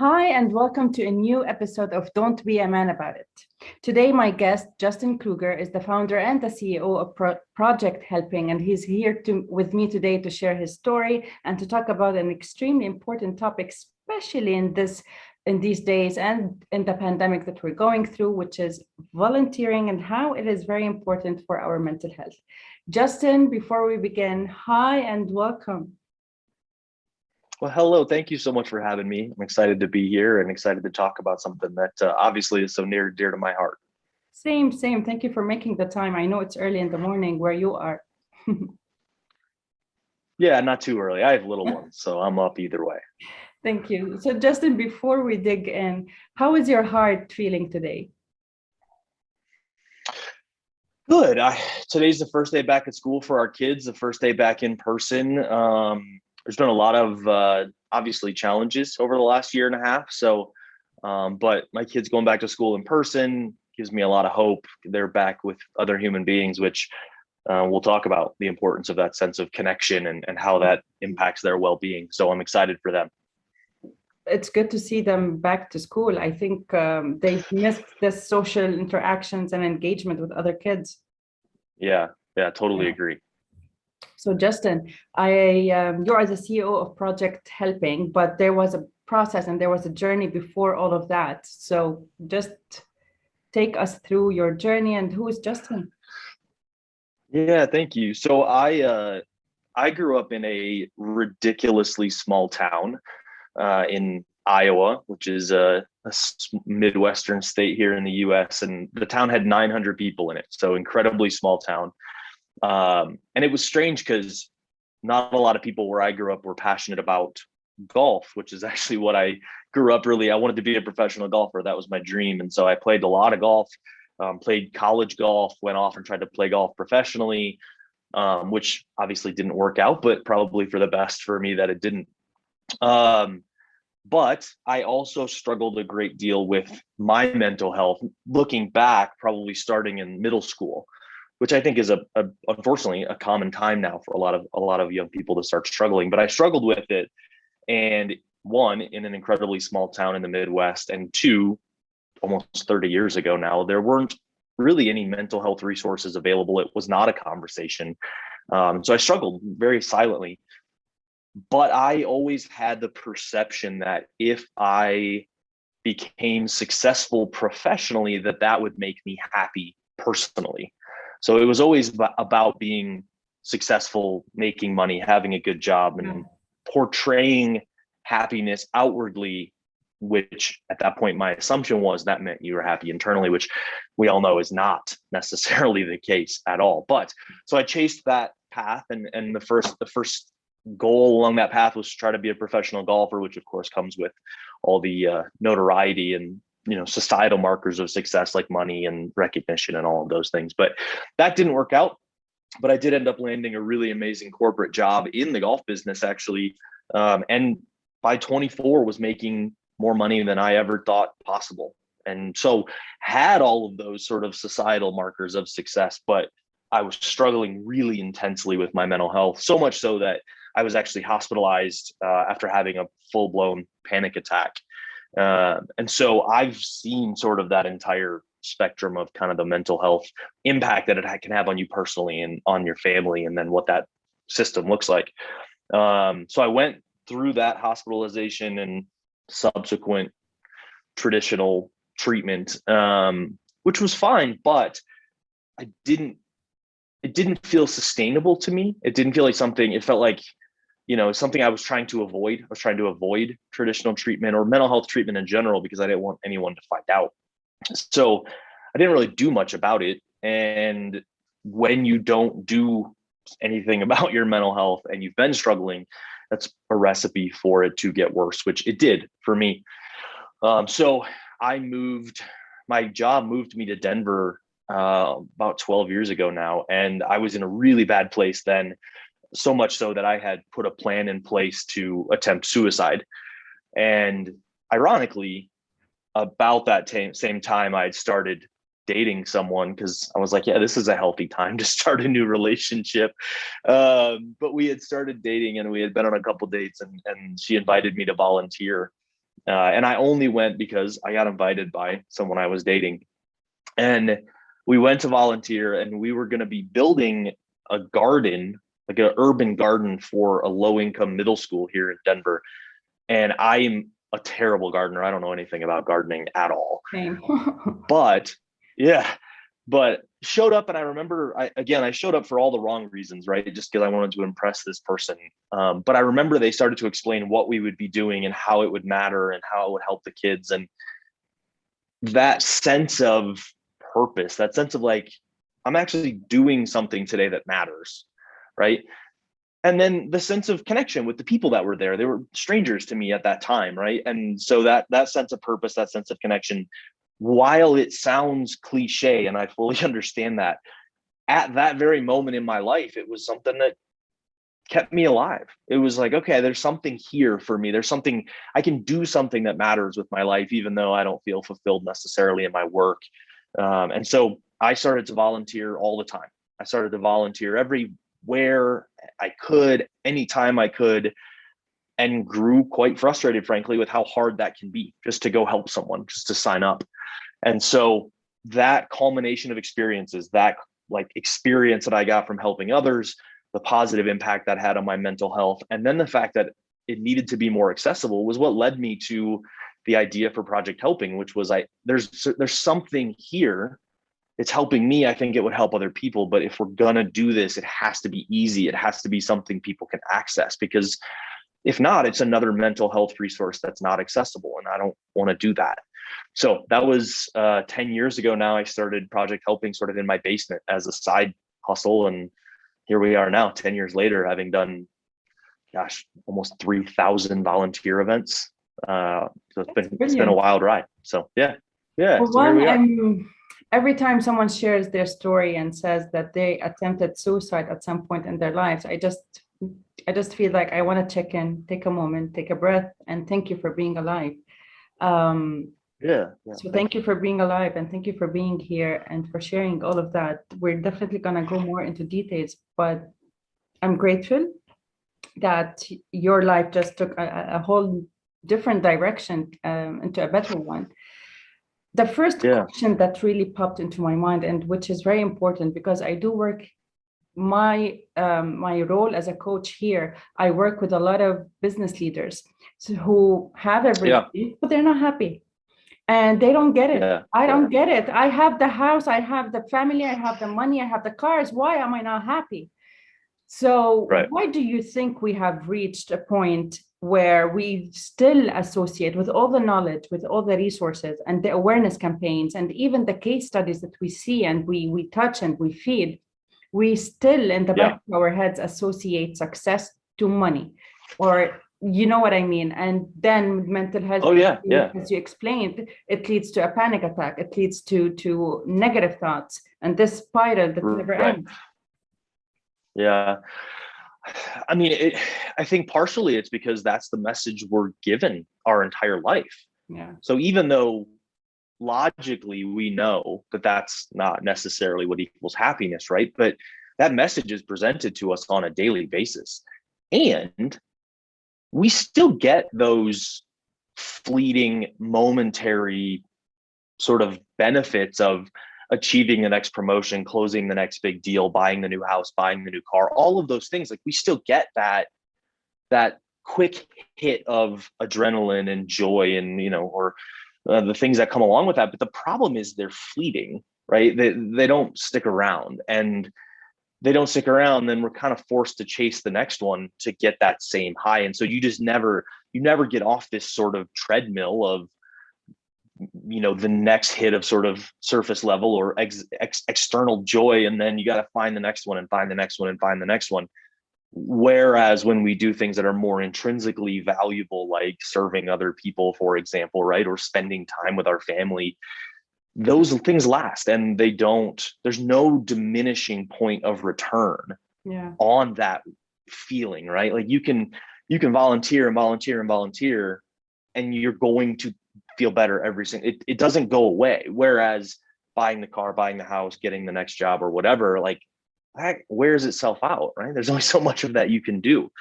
Hi, and welcome to a new episode of Don't Be a Man About It. Today, my guest, Justin Kruger, is the founder and the CEO of Project Helping, and he's here with me today to share his story and to talk about an extremely important topic, especially in these days and in the pandemic that we're going through, which is volunteering and how it is very important for our mental health. Justin, before we begin, hi and welcome. Well, hello. Thank you so much for having me. I'm excited to be here and excited to talk about something that obviously is so near and dear to my heart. Same. Thank you for making the time. I know it's early in the morning where you are. Yeah, not too early. I have little ones, so I'm up either way. Thank you. So, Justin, before we dig in, how is your heart feeling today? Good. Today's the first day back at school for our kids, the first day back in person. There's been a lot of obviously challenges over the last year and a half. But my kids going back to school in person gives me a lot of hope. They're back with other human beings, which we'll talk about the importance of that sense of connection and how that impacts their well-being. So I'm excited for them. It's good to see them back to school. I think they missed the social interactions and engagement with other kids. Yeah, totally agree. So, Justin, you are the CEO of Project Helping, but there was a process and there was a journey before all of that. So, just take us through your journey and who is Justin? Yeah, thank you. So I grew up in a ridiculously small town in Iowa, which is a Midwestern state here in the US, and the town had 900 people in it, so incredibly small town. And it was strange because not a lot of people where I grew up were passionate about golf, which is actually what I grew up really. I wanted to be a professional golfer. That was my dream. And so I played a lot of golf, played college golf, went off and tried to play golf professionally, which obviously didn't work out, but probably for the best for me that it didn't. But I also struggled a great deal with my mental health, looking back, probably starting in middle school, which I think is unfortunately a common time now for a lot of young people to start struggling. But I struggled with it, and one, in an incredibly small town in the Midwest, and two, almost 30 years ago now, there weren't really any mental health resources available. It was not a conversation. So I struggled very silently. But I always had the perception that if I became successful professionally, that would make me happy personally. So it was always about being successful, making money, having a good job, and portraying happiness outwardly, which at that point, my assumption was that meant you were happy internally, which we all know is not necessarily the case at all. But so I chased that path, and the first goal along that path was to try to be a professional golfer, which of course comes with all the notoriety and societal markers of success like money and recognition and all of those things. But that didn't work out. But I did end up landing a really amazing corporate job in the golf business, actually. And by 24 was making more money than I ever thought possible. And so had all of those sort of societal markers of success, but I was struggling really intensely with my mental health, so much so that I was actually hospitalized after having a full-blown panic attack. And so I've seen sort of that entire spectrum of kind of the mental health impact that it can have on you personally and on your family, and then what that system looks like. So I went through that hospitalization and subsequent traditional treatment, which was fine, but it didn't feel sustainable to me. It didn't feel like something, it felt like, something I was trying to avoid. I was trying to avoid traditional treatment or mental health treatment in general because I didn't want anyone to find out. So I didn't really do much about it. And when you don't do anything about your mental health and you've been struggling, that's a recipe for it to get worse, which it did for me. So my job moved me to Denver about 12 years ago now. And I was in a really bad place then, so much so that I had put a plan in place to attempt suicide. And ironically, about that same time, I had started dating someone because I was like, yeah, this is a healthy time to start a new relationship. But we had started dating and we had been on a couple dates, and she invited me to volunteer And I only went because I got invited by someone I was dating. And we went to volunteer, and we were going to be building a garden, like an urban garden for a low income middle school here in Denver. And I am a terrible gardener. I don't know anything about gardening at all. Same. But yeah, but showed up, and I remember I showed up for all the wrong reasons, right? Just because I wanted to impress this person. But I remember they started to explain what we would be doing and how it would matter and how it would help the kids. And that sense of purpose, that sense of like, I'm actually doing something today that matters, right? And then the sense of connection with the people that were there. They were strangers to me at that time, right? And so that sense of purpose, that sense of connection, while it sounds cliche, and I fully understand that, at that very moment in my life, it was something that kept me alive. It was like, okay, there's something here for me. There's something, I can do something that matters with my life, even though I don't feel fulfilled necessarily in my work. And so I started to volunteer all the time. I started to volunteer everywhere I could, anytime I could, and grew quite frustrated, frankly, with how hard that can be just to go help someone, just to sign up. And so that culmination of experiences, that like experience that I got from helping others, the positive impact that had on my mental health, and then the fact that it needed to be more accessible was what led me to the idea for Project Helping, which was there's something here. It's helping me. I think it would help other people. But if we're gonna do this, it has to be easy. It has to be something people can access, because if not, it's another mental health resource that's not accessible. And I don't want to do that. So that was 10 years ago now. I started Project Helping sort of in my basement as a side hustle. And here we are now, 10 years later, having done, gosh, almost 3,000 volunteer events. So it's been a wild ride. So yeah. Well, So here we are. Every time someone shares their story and says that they attempted suicide at some point in their lives, I just feel like I want to check in, take a moment, take a breath, and thank you for being alive. So thank you for being alive, and thank you for being here and for sharing all of that. We're definitely going to go more into details, but I'm grateful that your life just took a whole different direction, into a better one. The first question that really popped into my mind, and which is very important because I do work, my role as a coach here, I work with a lot of business leaders who have everything, but they're not happy. And they don't get it. I don't get it. I have the house, I have the family, I have the money, I have the cars. Why am I not happy? So why do you think we have reached a point where we still associate with all the knowledge, with all the resources and the awareness campaigns, and even the case studies that we see and we touch and we feel, we still in the back of our heads associate success to money, or you know what I mean? And then mental health, as you explained, it leads to a panic attack. It leads to negative thoughts and this spiral that never ends. Yeah. I mean, I think partially it's because that's the message we're given our entire life. Yeah. So even though logically we know that that's not necessarily what equals happiness, right? But that message is presented to us on a daily basis. And we still get those fleeting, momentary sort of benefits of achieving the next promotion, closing the next big deal, buying the new house, buying the new car, all of those things. Like we still get that quick hit of adrenaline and joy and, or the things that come along with that. But the problem is they're fleeting, right? They don't stick around, and they don't stick around, then we're kind of forced to chase the next one to get that same high. And so you never get off this sort of treadmill of, the next hit of sort of surface level or external joy. And then you got to find the next one and find the next one and find the next one. Whereas when we do things that are more intrinsically valuable, like serving other people, for example, right, or spending time with our family, those things last, and there's no diminishing point of return on that feeling, right? Like you can volunteer and volunteer and volunteer, and you're going to feel better every single, it doesn't go away. Whereas buying the car, buying the house, getting the next job or whatever, like that wears itself out, right? There's only so much of that you can do.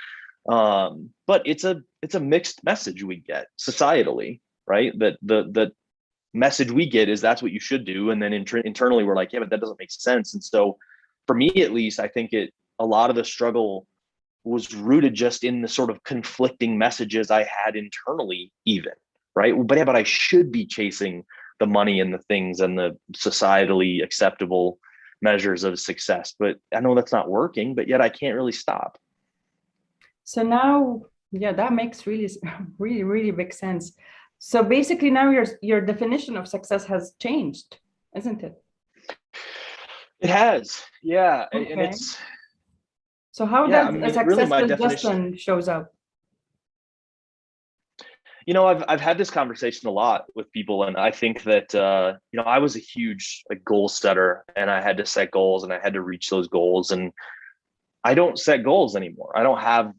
But it's a mixed message we get societally, right? That the message we get is that's what you should do, and then internally we're like, yeah, but that doesn't make sense. And so for me at least, I think a lot of the struggle was rooted just in the sort of conflicting messages I had internally, even, right? But yeah, but I should be chasing the money and the things and the societally acceptable measures of success, but I know that's not working, but yet I can't really stop. So now, yeah, that makes really, really, really big sense. So basically now your definition of success has changed, isn't it? It has, yeah. And Okay. it's, So how yeah, does I a mean, really my successful definition, Justin shows up? I've had this conversation a lot with people, and I think that I was a huge like goal setter, and I had to set goals, and I had to reach those goals, and I don't set goals anymore. I don't have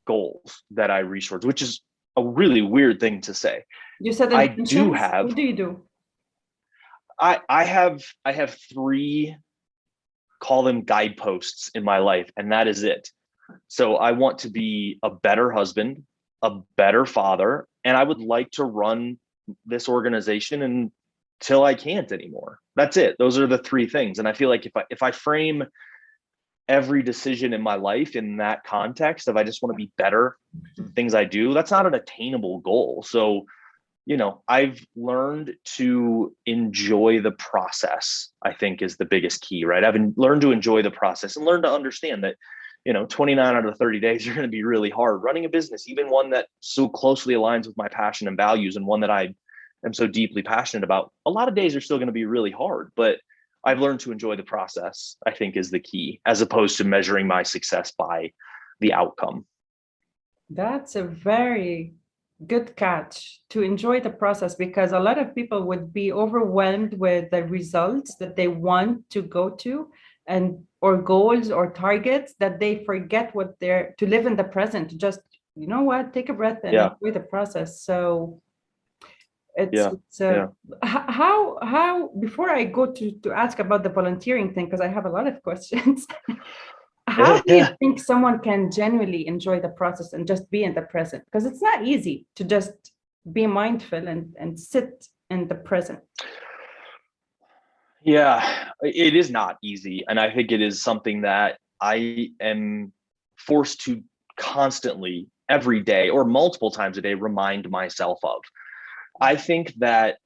goals that I reach towards, which is a really weird thing to say. You said I do intentions. have, What do you do? I have three, call them guideposts in my life, and that is it. So I want to be a better husband, a better father, and I would like to run this organization until I can't anymore. That's it. Those are the three things. And I feel like if I frame every decision in my life in that context of I just want to be better things I do, that's not an attainable goal. So, I've learned to enjoy the process, I think is the biggest key, right? I've learned to enjoy the process and learn to understand that 29 out of the 30 days are going to be really hard running a business, even one that so closely aligns with my passion and values, and one that I am so deeply passionate about. A lot of days are still going to be really hard, but I've learned to enjoy the process, I think is the key, as opposed to measuring my success by the outcome. That's a very good catch, to enjoy the process, because a lot of people would be overwhelmed with the results that they want to go to, and or goals or targets, that they forget what they're to live in the present, to just, you know what, take a breath and Yeah. enjoy the process. So it's Yeah. it's Yeah. how before I go to ask about the volunteering thing, because I have a lot of questions. How do you Yeah. think someone can genuinely enjoy the process and just be in the present? Because it's not easy to just be mindful and sit in the present. Yeah, it is not easy. And I think it is something that I am forced to constantly, every day or multiple times a day, remind myself of. I think that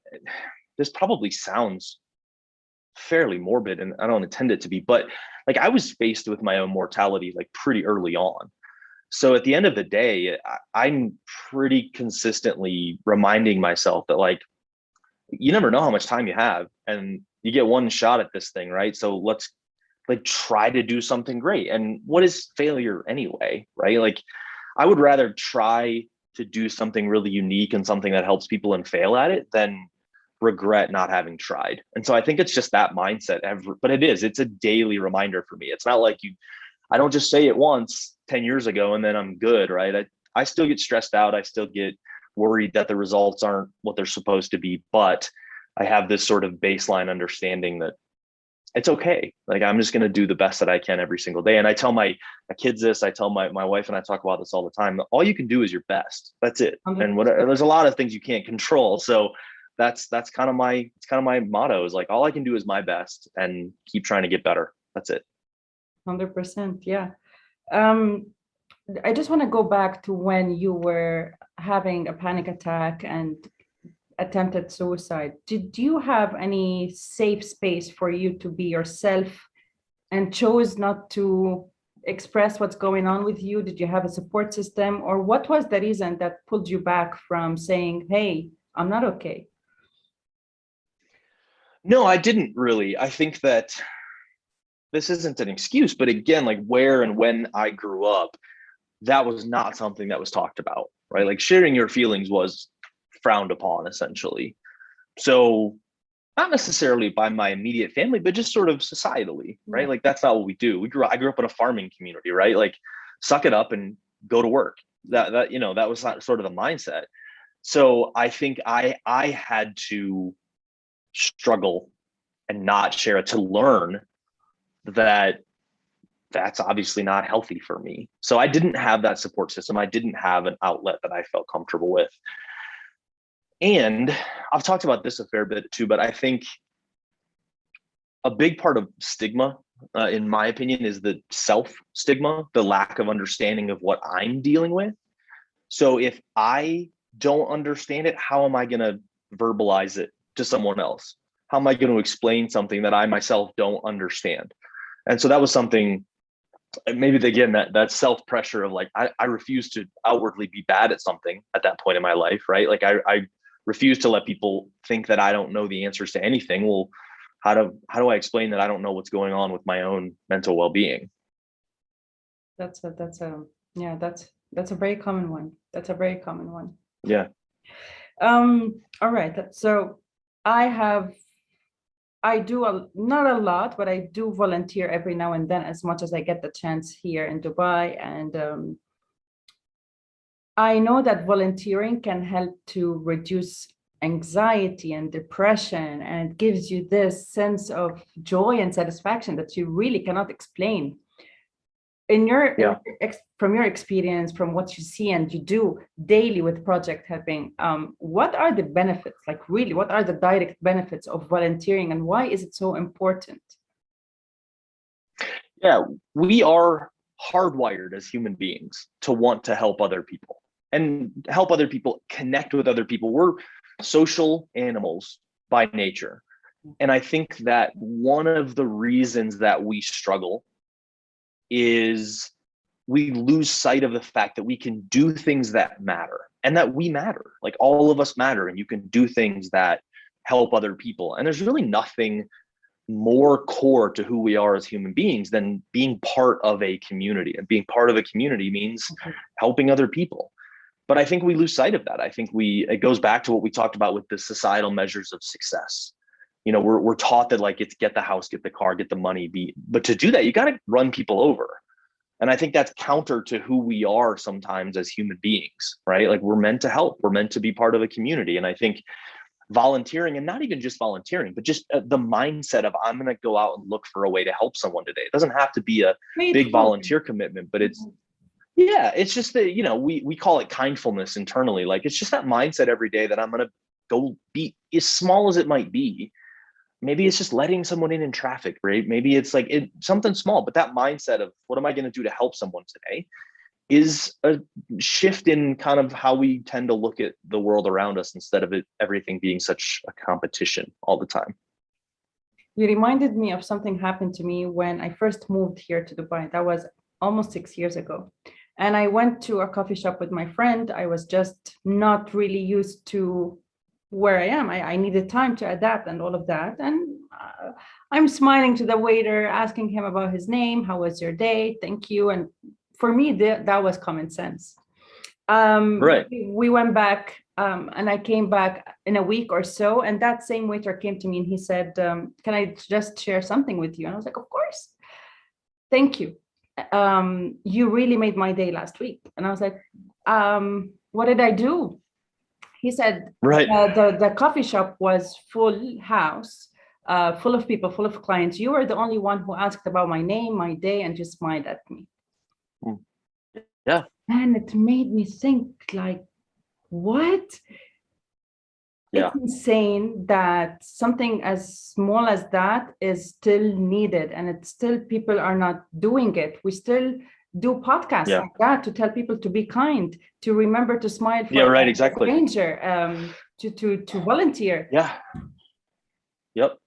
this probably sounds fairly morbid, and I don't intend it to be, but like I was faced with my own mortality like pretty early on. So at the end of the day, I'm pretty consistently reminding myself that like you never know how much time you have, and you get one shot at this thing, right? So let's like try to do something great. And what is failure anyway, right? Like I would rather try to do something really unique and something that helps people and fail at it than regret not having tried. And so I think it's just that mindset but it's a daily reminder for me. It's not like I don't just say it once 10 years ago and then I'm good, right? I still get stressed out. I still get worried that the results aren't what they're supposed to be, but I have this sort of baseline understanding that it's okay. Like I'm just going to do the best that I can every single day. And I tell my kids this, I tell my wife, and I talk about this all the time. All you can do is your best. That's it. And there's a lot of things you can't control. So that's kind of my motto is like, all I can do is my best and keep trying to get better. That's it. 100%. Yeah. Um, I just want to go back to when you were having a panic attack and attempted suicide. Did you have any safe space for you to be yourself and chose not to express what's going on with you? Did you have a support system, or what was the reason that pulled you back from saying, hey, I'm not okay? No, I didn't really. I think that this isn't an excuse, but again, like where and when I grew up, that was not something that was talked about, right? Like sharing your feelings was frowned upon essentially. So not necessarily by my immediate family, but just sort of societally, right? Yeah. Like that's not what we do. I grew up in a farming community, right? Like suck it up and go to work. That was not sort of the mindset. So I think I had to struggle and not share it to learn that that's obviously not healthy for me. So I didn't have that support system. I didn't have an outlet that I felt comfortable with. And I've talked about this a fair bit too, but I think a big part of stigma, in my opinion, is the self stigma, the lack of understanding of what I'm dealing with. So if I don't understand it, how am I going to verbalize it to someone else? How am I going to explain something that I myself don't understand? And so that was something, maybe again, that self pressure of like, I refuse to outwardly be bad at something at that point in my life, right? Like I refuse to let people think that I don't know the answers to anything. Well, how do I explain that I don't know what's going on with my own mental well-being? That's a very common one. That's a very common one. Yeah. All right. So I do not a lot, but I do volunteer every now and then as much as I get the chance here in Dubai. And I know that volunteering can help to reduce anxiety and depression, and it gives you this sense of joy and satisfaction that you really cannot explain. From your experience, from what you see and you do daily with project helping, what are the benefits, like really, what are the direct benefits of volunteering, and why is it so important? Yeah, we are hardwired as human beings to want to help other people and help other people connect with other people. We're social animals by nature. And I think that one of the reasons that we struggle is we lose sight of the fact that we can do things that matter and that we matter. Like all of us matter, and you can do things that help other people. And there's really nothing more core to who we are as human beings than being part of a community. And being part of a community means helping other people. But I think we lose sight of that. I think it goes back to what we talked about with the societal measures of success. You know, we're taught that like it's get the house, get the car, get the money, but to do that, you got to run people over. And I think that's counter to who we are sometimes as human beings, right? Like we're meant to help, we're meant to be part of a community. And I think volunteering, and not even just volunteering, but just the mindset of I'm going to go out and look for a way to help someone today. It doesn't have to be a big volunteer commitment, but it's just that, you know, we call it kindfulness internally. Like it's just that mindset every day that I'm going to go be as small as it might be. Maybe it's just letting someone in traffic, right? Maybe it's like something small, but that mindset of what am I going to do to help someone today is a shift in kind of how we tend to look at the world around us, instead of everything being such a competition all the time. You reminded me of something happened to me when I first moved here to Dubai. That was almost 6 years ago. And I went to a coffee shop with my friend. I was just not really used to where I am. I needed time to adapt and all of that. And I'm smiling to the waiter, asking him about his name. How was your day? Thank you. And for me, that was common sense. Right. We went back and I came back in a week or so. And that same waiter came to me and he said, can I just share something with you? And I was like, of course. Thank you. You really made my day last week. And I was like, what did I do? He said, right. The coffee shop was full house, full of people, full of clients. You were the only one who asked about my name, my day, and just smiled at me. Yeah. And it made me think, like, what? Yeah. It's insane that something as small as that is still needed, and it's still, people are not doing it. We still do podcasts like that to tell people to be kind, to remember to smile for a stranger, to volunteer. Yeah. Yep.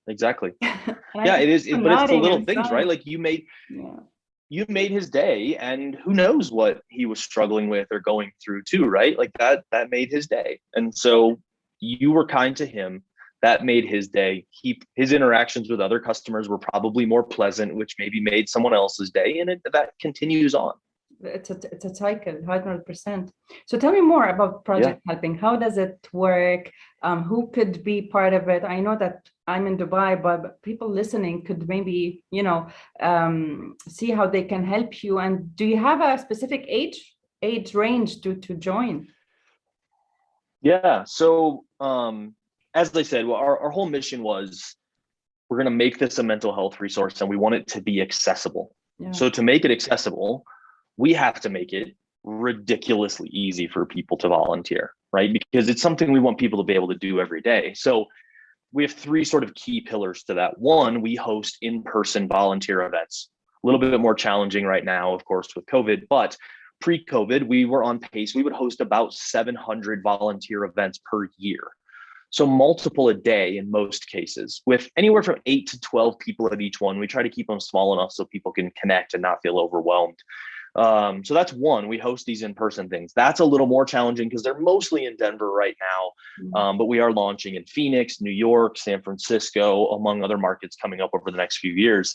Exactly. Yeah, it is. But it's the little things, right? Like you made his day, and who knows what he was struggling with or going through too, right? Like that made his day. And so you were kind to him. That made his day. His interactions with other customers were probably more pleasant, which maybe made someone else's day, and that continues on. It's a cycle, 100%. So tell me more about project helping. How does it work? Who could be part of it? I know that I'm in Dubai, but people listening could maybe, see how they can help you. And do you have a specific age range to join? Yeah. So as I said, our whole mission was, we're going to make this a mental health resource, and we want it to be accessible. Yeah. So to make it accessible, we have to make it ridiculously easy for people to volunteer, right? Because it's something we want people to be able to do every day. So we have three sort of key pillars to that. One, we host in-person volunteer events. A little bit more challenging right now, of course, with COVID, but pre-COVID, we were on pace. We would host about 700 volunteer events per year. So multiple a day in most cases, with anywhere from 8 to 12 people at each one. We try to keep them small enough so people can connect and not feel overwhelmed. So that's one, we host these in-person things. That's a little more challenging because they're mostly in Denver right now. But we are launching in Phoenix, New York, San Francisco, among other markets coming up over the next few years.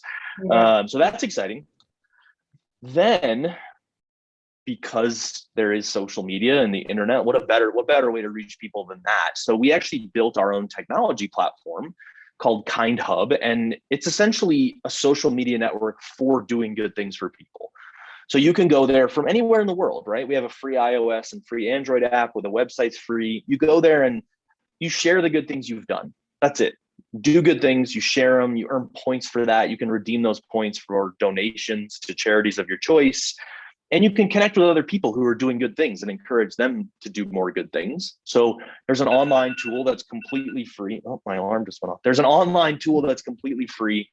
So that's exciting. Then, because there is social media and the internet, what better way to reach people than that? So we actually built our own technology platform called Kind Hub, and it's essentially a social media network for doing good things for people. So you can go there from anywhere in the world, right? We have a free iOS and free Android app where the website's free. You go there and you share the good things you've done. That's it. Do good things, you share them, you earn points for that. You can redeem those points for donations to charities of your choice. And you can connect with other people who are doing good things and encourage them to do more good things. So there's an online tool that's completely free. Oh, my alarm just went off. There's an online tool that's completely free.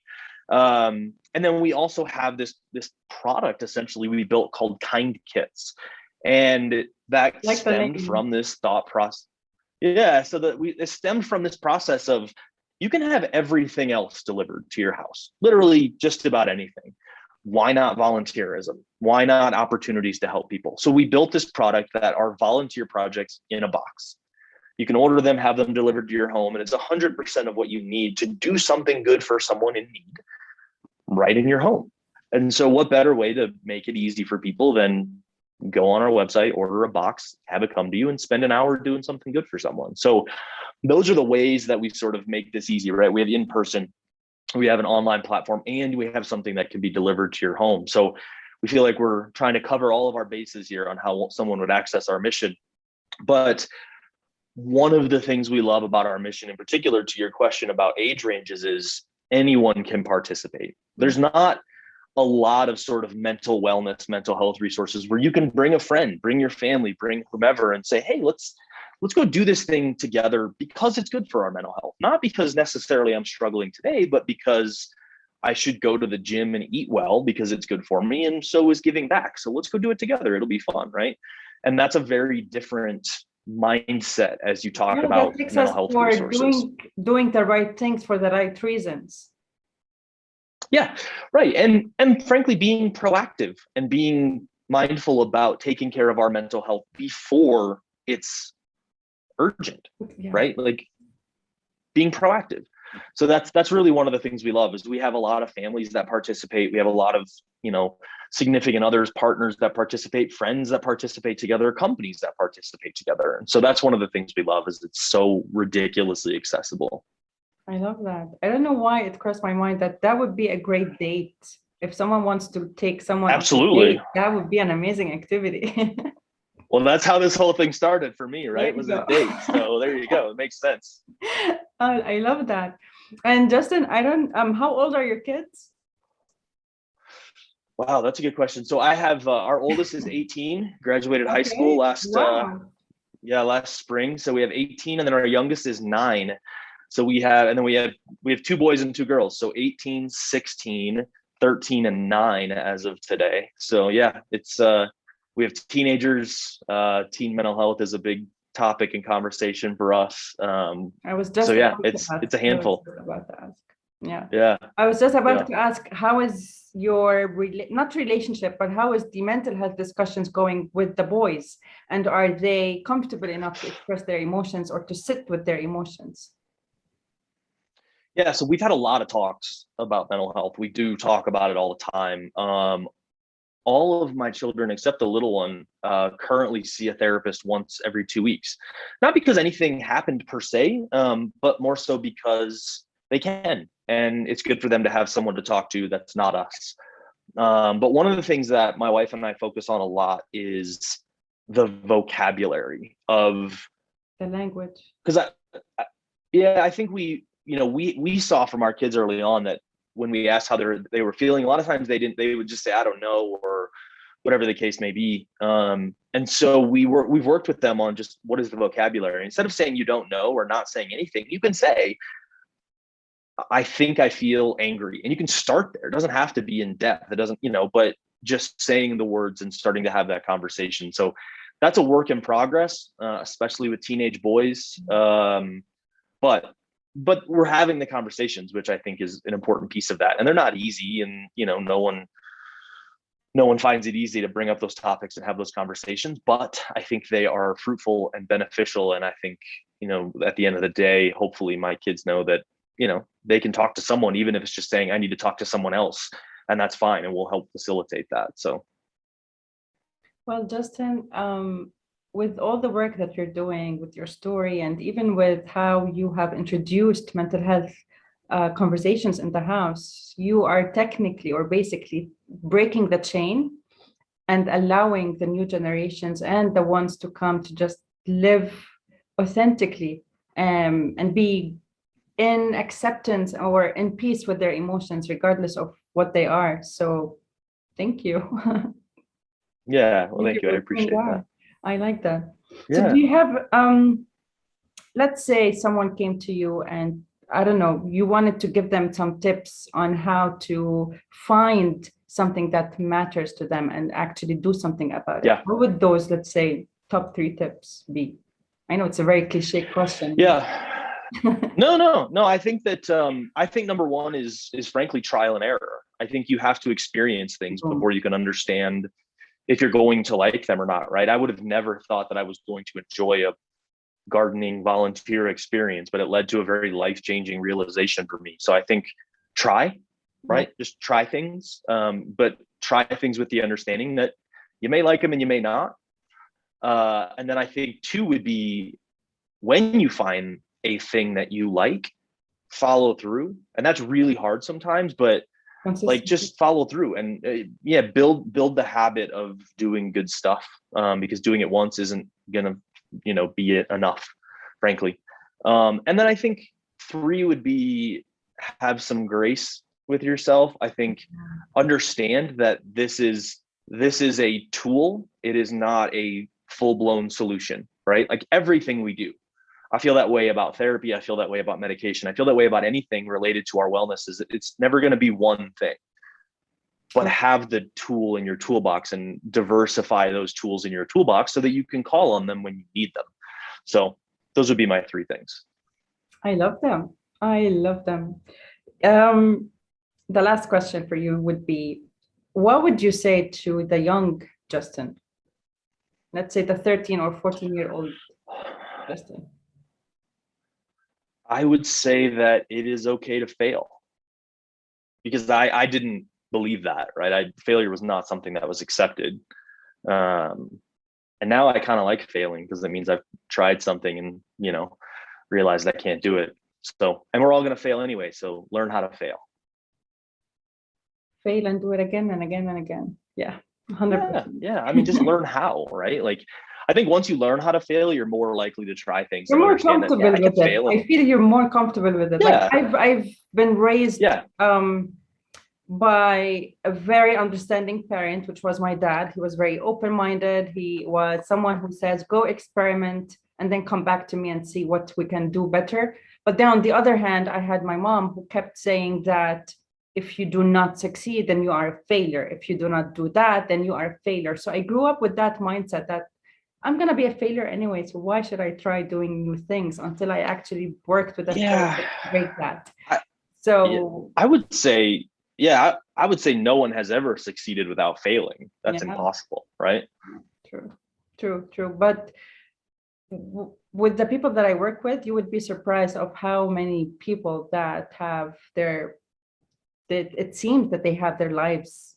And then we also have this product essentially we built called Kind Kits. And that stemmed from this thought process. Yeah, so it stemmed from this process of you can have everything else delivered to your house, literally just about anything. Why not volunteerism? Why not opportunities to help people? So we built this product that are volunteer projects in a box. You can order them, have them delivered to your home, and it's 100% of what you need to do something good for someone in need right in your home. And so what better way to make it easy for people than go on our website, order a box, have it come to you, and spend an hour doing something good for someone. So those are the ways that we sort of make this easy, right? We have in-person, we have an online platform, and we have something that can be delivered to your home. So we feel like we're trying to cover all of our bases here on how someone would access our mission. But one of the things we love about our mission, in particular to your question about age ranges, is anyone can participate. There's not a lot of sort of mental wellness, mental health resources where you can bring a friend, bring your family, bring whomever and say, hey, let's go do this thing together because it's good for our mental health. Not because necessarily I'm struggling today, but because I should go to the gym and eat well because it's good for me. And so is giving back. So let's go do it together. It'll be fun, right? And that's a very different mindset as you talk about mental health resources. Doing the right things for the right reasons. Yeah, right. And frankly, being proactive and being mindful about taking care of our mental health before it's urgent, right? Like being proactive. So that's really one of the things we love is we have a lot of families that participate. We have a lot of, significant others, partners that participate, friends that participate together, companies that participate together. And so that's one of the things we love is it's so ridiculously accessible. I love that. I don't know why it crossed my mind that would be a great date. If someone wants to take someone, absolutely, date, that would be an amazing activity. Well, that's how this whole thing started for me, right? It was a date. So there you go. It makes sense. I love that. And Justin, how old are your kids? Wow, that's a good question. So I have our oldest is 18, graduated high school last spring. So we have 18, and then our youngest is 9. So we have two boys and 2 girls. So 18, 16, 13, and 9 as of today. So yeah, it's we have teenagers. Teen mental health is a big topic and conversation for us. I was just it's a handful. About to ask. Yeah. I was just about to ask, how is your not relationship, but how is the mental health discussions going with the boys? And are they comfortable enough to express their emotions or to sit with their emotions? Yeah, so we've had a lot of talks about mental health. We do talk about it all the time. All of my children, except the little one, currently see a therapist once every 2 weeks. Not because anything happened per se, but more so because they can. And it's good for them to have someone to talk to that's not us. But one of the things that my wife and I focus on a lot is the vocabulary of the language. Because I think we saw from our kids early on that when we asked how they were feeling, a lot of times they would just say, I don't know, or whatever the case may be. And so we've worked with them on just what is the vocabulary. Instead of saying you don't know or not saying anything, you can say, I think I feel angry. And you can start there. It doesn't have to be in depth. It doesn't, but just saying the words and starting to have that conversation. So that's a work in progress, especially with teenage boys. But we're having the conversations, which I think is an important piece of that. And they're not easy. And, no one finds it easy to bring up those topics and have those conversations, but I think they are fruitful and beneficial. And I think, at the end of the day, hopefully my kids know that, they can talk to someone, even if it's just saying, I need to talk to someone else, and that's fine. And we'll help facilitate that. So. Well, Justin, with all the work that you're doing with your story, and even with how you have introduced mental health conversations in the house, you are technically or basically breaking the chain and allowing the new generations and the ones to come to just live authentically and be in acceptance or in peace with their emotions, regardless of what they are. So thank you. Yeah, well, thank you. I appreciate that. I like that. Yeah. So do you have, let's say someone came to you and, I don't know, you wanted to give them some tips on how to find something that matters to them and actually do something about it. Yeah. What would those, let's say, top 3 tips be? I know it's a very cliche question. Yeah. No. I think that, I think number one is frankly trial and error. I think you have to experience things before you can understand if you're going to like them or not, right? I would have never thought that I was going to enjoy a gardening volunteer experience, but it led to a very life-changing realization for me. So I think try, right? Just try things, but try things with the understanding that you may like them and you may not. And then I think 2 would be, when you find a thing that you like, follow through. And that's really hard sometimes, but like just follow through and build the habit of doing good stuff, because doing it once isn't gonna be enough, frankly. And then I think 3 would be, have some grace with yourself. I think understand that this is a tool. It is not a full-blown solution, right? Like everything we do, I feel that way about therapy. I feel that way about medication. I feel that way about anything related to our wellness. Is it's never going to be one thing, but have the tool in your toolbox and diversify those tools in your toolbox so that you can call on them when you need them. So those would be my 3 things. I love them. The last question for you would be, what would you say to the young Justin? Let's say the 13 or 14-year-old Justin. I would say that it is okay to fail, because I didn't believe that, right? Failure was not something that was accepted. And now I kind of like failing, because it means I've tried something and, realized I can't do it. So, and we're all going to fail anyway. So learn how to fail. Fail and do it again and again and again. Yeah. 100%. Yeah. I mean, just learn how, right? Like, I think once you learn how to fail, you're more likely to try things. You're more comfortable with it. I feel you're more comfortable with it. Yeah. Like I've been raised by a very understanding parent, which was my dad. He was very open-minded. He was someone who says, go experiment and then come back to me and see what we can do better. But then on the other hand, I had my mom who kept saying that if you do not succeed, then you are a failure. If you do not do that, then you are a failure. So I grew up with that mindset that I'm going to be a failure anyway. So why should I try doing new things, until I actually worked with a to break that. I would say, I would say no one has ever succeeded without failing. That's impossible, right? True. But with the people that I work with, you would be surprised of how many people that have it seems that they have their lives,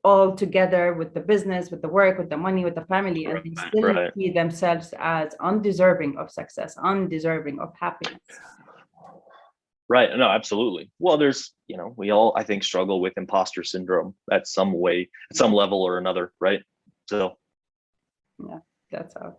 all together with the business, with the work, with the money, with the family, and they still see themselves as undeserving of success, undeserving of happiness. Right. No, absolutely. Well, there's, we all, I think, struggle with imposter syndrome at some level or another, right? So. Yeah, that's how.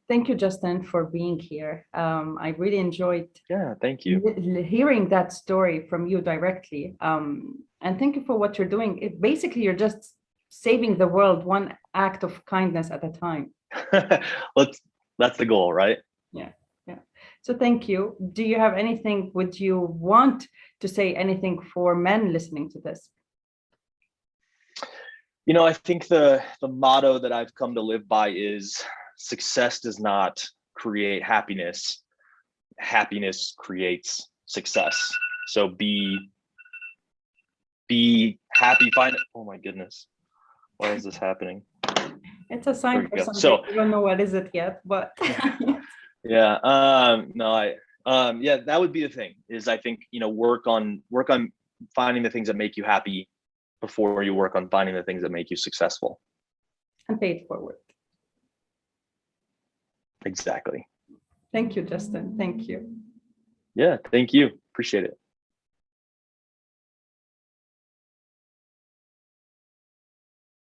Thank you, Justin, for being here. I really enjoyed Yeah, thank you. hearing that story from you directly. And thank you for what you're doing. Basically, you're just saving the world one act of kindness at a time. That's the goal, right? Yeah, yeah. So thank you. Do you have anything, would you want to say anything for men listening to this? I think the motto that I've come to live by is success does not create happiness. Happiness creates success. So be happy. Oh my goodness. Why is this happening? It's a sign for something. So I don't know what is it yet, but yeah. No, yeah, that would be the thing is I think, work on finding the things that make you happy before you work on finding the things that make you successful. and pay it forward. Exactly. Thank you, Justin. Thank you. Yeah, thank you. Appreciate it.